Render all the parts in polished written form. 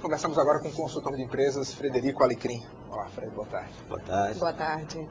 Conversamos agora com o consultor de empresas, Frederico Alecrim. Olá, Fred, boa tarde. Boa tarde. Boa tarde.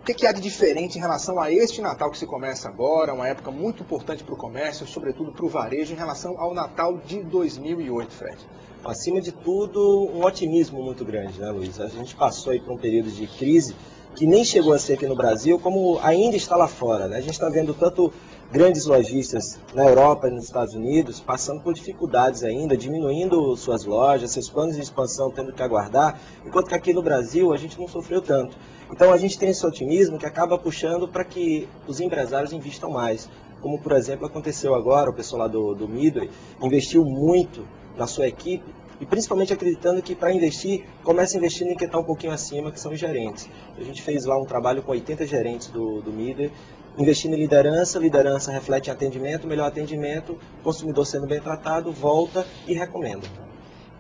O que há de diferente em relação a este Natal que se começa agora, uma época muito importante para o comércio, sobretudo para o varejo, em relação ao Natal de 2008, Fred? Acima de tudo, um otimismo muito grande, né, Luiz? A gente passou aí por um período de crise que nem chegou a ser aqui no Brasil, como ainda está lá fora, né? A gente está vendo tanto grandes lojistas na Europa e nos Estados Unidos passando por dificuldades ainda, diminuindo suas lojas, seus planos de expansão tendo que aguardar, enquanto que aqui no Brasil a gente não sofreu tanto. Então a gente tem esse otimismo que acaba puxando para que os empresários invistam mais. Como, por exemplo, aconteceu agora, o pessoal lá do Midway investiu muito na sua equipe, e principalmente acreditando que para investir, comece investindo em quem está um pouquinho acima, que são os gerentes. A gente fez lá um trabalho com 80 gerentes do Midway, investindo em liderança, liderança reflete em atendimento, melhor atendimento, consumidor sendo bem tratado, volta e recomenda.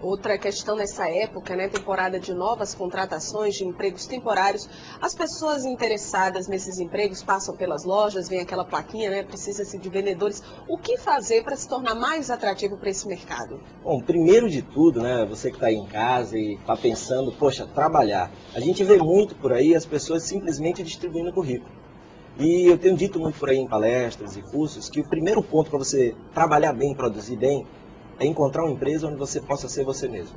Outra questão nessa época, né, temporada de novas contratações de empregos temporários, as pessoas interessadas nesses empregos passam pelas lojas, vem aquela plaquinha, né, precisa-se de vendedores. O que fazer para se tornar mais atrativo para esse mercado? Bom, primeiro de tudo, né, você que está aí em casa e está pensando, poxa, trabalhar. A gente vê muito por aí as pessoas simplesmente distribuindo currículo. E eu tenho dito muito por aí em palestras e cursos que o primeiro ponto para você trabalhar bem, produzir bem, é encontrar uma empresa onde você possa ser você mesmo.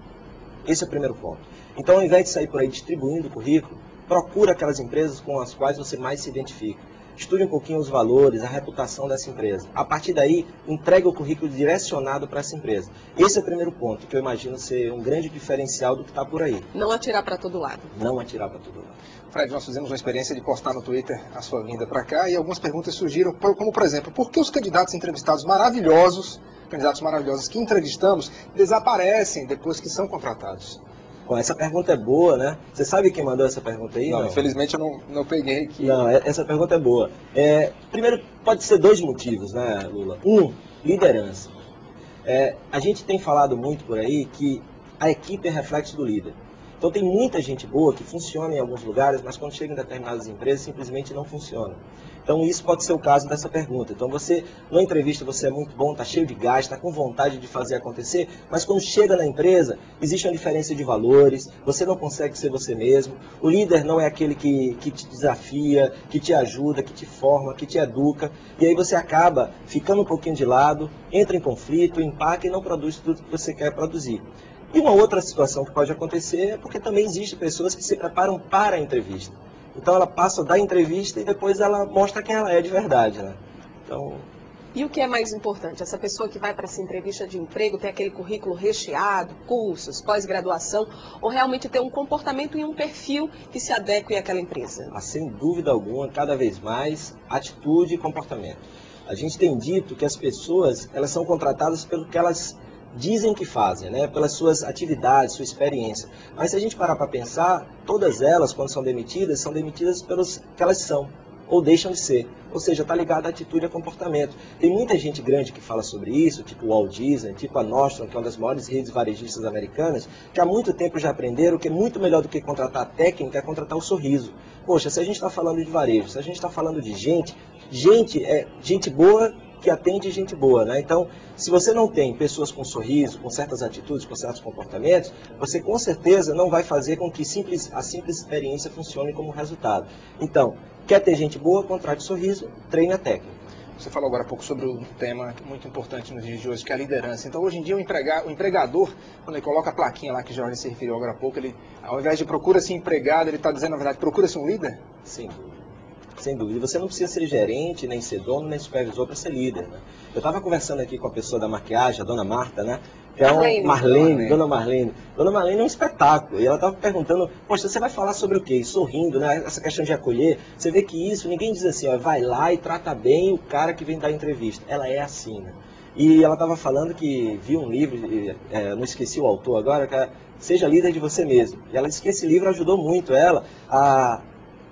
Esse é o primeiro ponto. Então, ao invés de sair por aí distribuindo currículo, procura aquelas empresas com as quais você mais se identifica. Estude um pouquinho os valores, a reputação dessa empresa. A partir daí, entregue o currículo direcionado para essa empresa. Esse é o primeiro ponto, que eu imagino ser um grande diferencial do que está por aí. Não atirar para todo lado. Não atirar para todo lado. Fred, nós fizemos uma experiência de postar no Twitter a sua vinda para cá e algumas perguntas surgiram, como por exemplo, por que os candidatos maravilhosos que entrevistamos desaparecem depois que são contratados? Bom, essa pergunta é boa, né? Você sabe quem mandou essa pergunta aí? Não, infelizmente eu não peguei aqui. Não, essa pergunta é boa. Primeiro, pode ser dois motivos, né, Lula? Liderança. A gente tem falado muito por aí que a equipe é reflexo do líder. Então tem muita gente boa que funciona em alguns lugares, mas quando chega em determinadas empresas simplesmente não funciona. Então isso pode ser o caso dessa pergunta. Então você, numa entrevista, você é muito bom, está cheio de gás, está com vontade de fazer acontecer, mas quando chega na empresa, existe uma diferença de valores, você não consegue ser você mesmo, o líder não é aquele que te desafia, que te ajuda, que te forma, que te educa, e aí você acaba ficando um pouquinho de lado, entra em conflito, empaca e não produz tudo que você quer produzir. E uma outra situação que pode acontecer é porque também existem pessoas que se preparam para a entrevista. Então ela passa a dar entrevista e depois ela mostra quem ela é de verdade, né? Então... E o que é mais importante? Essa pessoa que vai para essa entrevista de emprego ter aquele currículo recheado, cursos, pós-graduação, ou realmente ter um comportamento e um perfil que se adeque àquela empresa? Sem dúvida alguma, cada vez mais, atitude e comportamento. A gente tem dito que as pessoas, elas são contratadas pelo que elas dizem que fazem, né? Pelas suas atividades, sua experiência. Mas se a gente parar para pensar, todas elas, quando são demitidas pelos que elas são, ou deixam de ser. Ou seja, está ligado à atitude e a comportamento. Tem muita gente grande que fala sobre isso, tipo o Walt Disney, tipo a Nordstrom, que é uma das maiores redes varejistas americanas, que há muito tempo já aprenderam que é muito melhor do que contratar a técnica, é contratar o sorriso. Poxa, se a gente está falando de varejo, se a gente está falando de gente é gente boa que atende gente boa, né? Então, se você não tem pessoas com sorriso, com certas atitudes, com certos comportamentos, você com certeza não vai fazer com que a simples experiência funcione como resultado. Então, quer ter gente boa, contrate sorriso, treine a técnica. Você falou agora há pouco sobre um tema muito importante nos dias de hoje, que é a liderança. Então, hoje em dia, o empregador, quando ele coloca a plaquinha lá que o Jorge se referiu agora há pouco, ele, ao invés de procura-se empregado, ele está dizendo, na verdade, procura-se um líder? Sim. Sem dúvida. Você não precisa ser gerente, nem ser dono, nem supervisor para ser líder, né? Eu estava conversando aqui com a pessoa da maquiagem, a dona Marta, né? Que é Dona Marlene. Dona Marlene é um espetáculo. E ela estava perguntando, poxa, você vai falar sobre o quê? E sorrindo, né? Essa questão de acolher. Você vê que isso, ninguém diz assim, ó, vai lá e trata bem o cara que vem dar entrevista. Ela é assim, né? E ela estava falando que viu um livro, não esqueci o autor agora, que é Seja Líder de Você Mesmo. E ela disse que esse livro ajudou muito ela a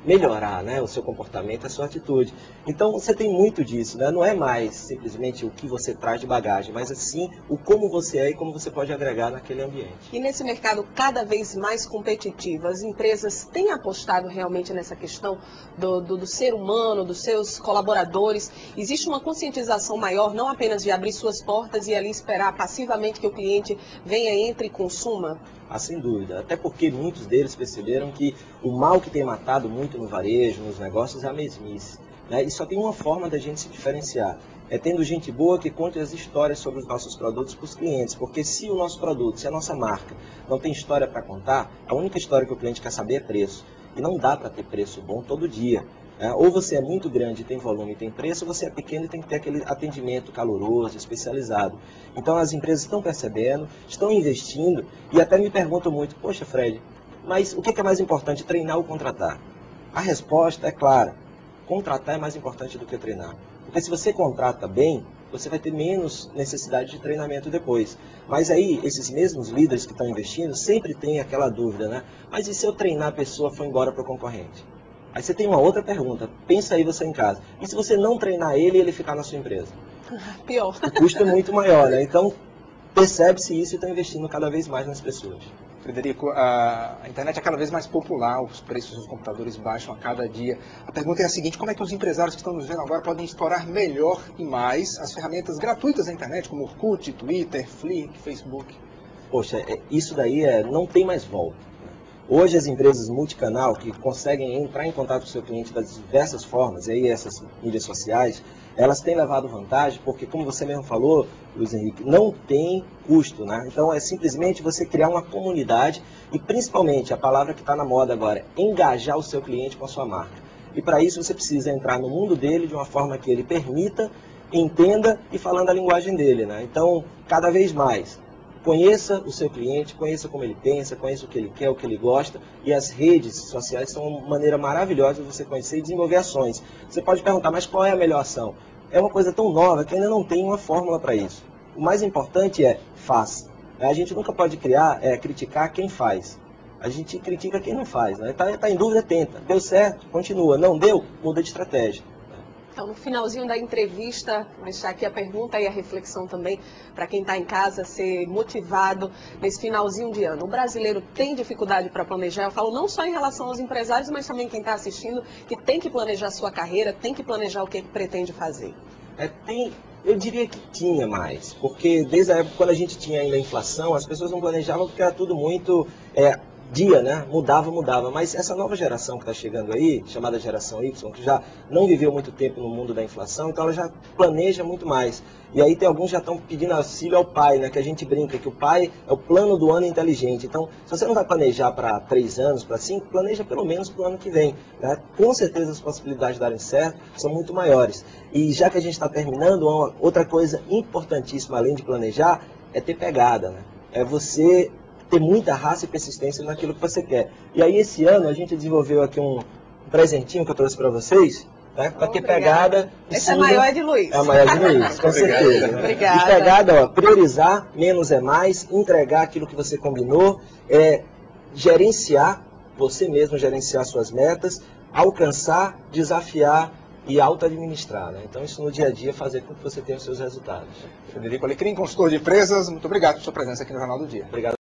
melhorar, né, o seu comportamento, a sua atitude. Então você tem muito disso, né? Não é mais simplesmente o que você traz de bagagem, mas assim o como você é e como você pode agregar naquele ambiente. E nesse mercado cada vez mais competitivo, as empresas têm apostado realmente nessa questão do ser humano, dos seus colaboradores? Existe uma conscientização maior, não apenas de abrir suas portas e ali esperar passivamente que o cliente venha, entre e consuma? Ah, sem dúvida. Até porque muitos deles perceberam que o mal que tem matado muito no varejo, nos negócios, é a mesmice, né? E só tem uma forma da gente se diferenciar. É tendo gente boa que conte as histórias sobre os nossos produtos para os clientes. Porque se o nosso produto, se a nossa marca não tem história para contar, a única história que o cliente quer saber é preço. E não dá para ter preço bom todo dia. Ou você é muito grande, tem volume e tem preço, ou você é pequeno e tem que ter aquele atendimento caloroso, especializado. Então as empresas estão percebendo, estão investindo e até me perguntam muito, poxa Fred, mas o que é mais importante, treinar ou contratar? A resposta é clara, contratar é mais importante do que treinar. Porque se você contrata bem, você vai ter menos necessidade de treinamento depois. Mas aí, esses mesmos líderes que estão investindo sempre têm aquela dúvida, né? Mas e se eu treinar a pessoa e for embora para o concorrente? Aí você tem uma outra pergunta, pensa aí você em casa. E se você não treinar ele e ele ficar na sua empresa? Pior. O custo é muito maior, né? Então, percebe-se isso e está investindo cada vez mais nas pessoas. Frederico, a internet é cada vez mais popular, os preços dos computadores baixam a cada dia. A pergunta é a seguinte, como é que os empresários que estão nos vendo agora podem explorar melhor e mais as ferramentas gratuitas da internet, como Orkut, Twitter, Flickr, Facebook? Poxa, isso daí não tem mais volta. Hoje as empresas multicanal que conseguem entrar em contato com o seu cliente das diversas formas, e aí essas mídias sociais, elas têm levado vantagem porque, como você mesmo falou, Luiz Henrique, não tem custo, né? Então é simplesmente você criar uma comunidade e principalmente a palavra que está na moda agora, engajar o seu cliente com a sua marca. E para isso você precisa entrar no mundo dele de uma forma que ele permita, entenda e falando a linguagem dele, né? Então, cada vez mais, conheça o seu cliente, conheça como ele pensa, conheça o que ele quer, o que ele gosta. E as redes sociais são uma maneira maravilhosa de você conhecer e desenvolver ações. Você pode perguntar, mas qual é a melhor ação? É uma coisa tão nova que ainda não tem uma fórmula para isso. O mais importante é, faça. A gente nunca pode criticar quem faz. A gente critica quem não faz. Né? Tá em dúvida, tenta. Deu certo, continua. Não deu, muda de estratégia. Então, no finalzinho da entrevista, vou deixar aqui a pergunta e a reflexão também para quem está em casa ser motivado nesse finalzinho de ano. O brasileiro tem dificuldade para planejar? Eu falo não só em relação aos empresários, mas também quem está assistindo, que tem que planejar a sua carreira, tem que planejar o que pretende fazer. Eu diria que tinha mais, porque desde a época quando a gente tinha ainda a inflação, as pessoas não planejavam porque era tudo muito dia, né? Mudava, mas essa nova geração que está chegando aí, chamada geração Y, que já não viveu muito tempo no mundo da inflação, então ela já planeja muito mais. E aí tem alguns que já estão pedindo auxílio ao pai, né? Que a gente brinca que o pai é o plano do ano inteligente. Então, se você não vai planejar para 3 anos, para 5, planeja pelo menos para o ano que vem, né? Com certeza as possibilidades de darem certo são muito maiores. E já que a gente está terminando, outra coisa importantíssima, além de planejar, é ter pegada, né? É você ter muita raça e persistência naquilo que você quer. E aí esse ano a gente desenvolveu aqui um presentinho que eu trouxe para vocês, né? Para ter pegada. Essa é a maior de Luiz. É a maior de Luiz, com certeza. Né? Obrigada. E pegada, priorizar, menos é mais, entregar aquilo que você combinou, gerenciar, você mesmo gerenciar suas metas, alcançar, desafiar e auto-administrar, né? Então isso no dia a dia fazer com que você tenha os seus resultados. Frederico Alecrim, consultor de empresas, muito obrigado por sua presença aqui no Jornal do Dia. Obrigado.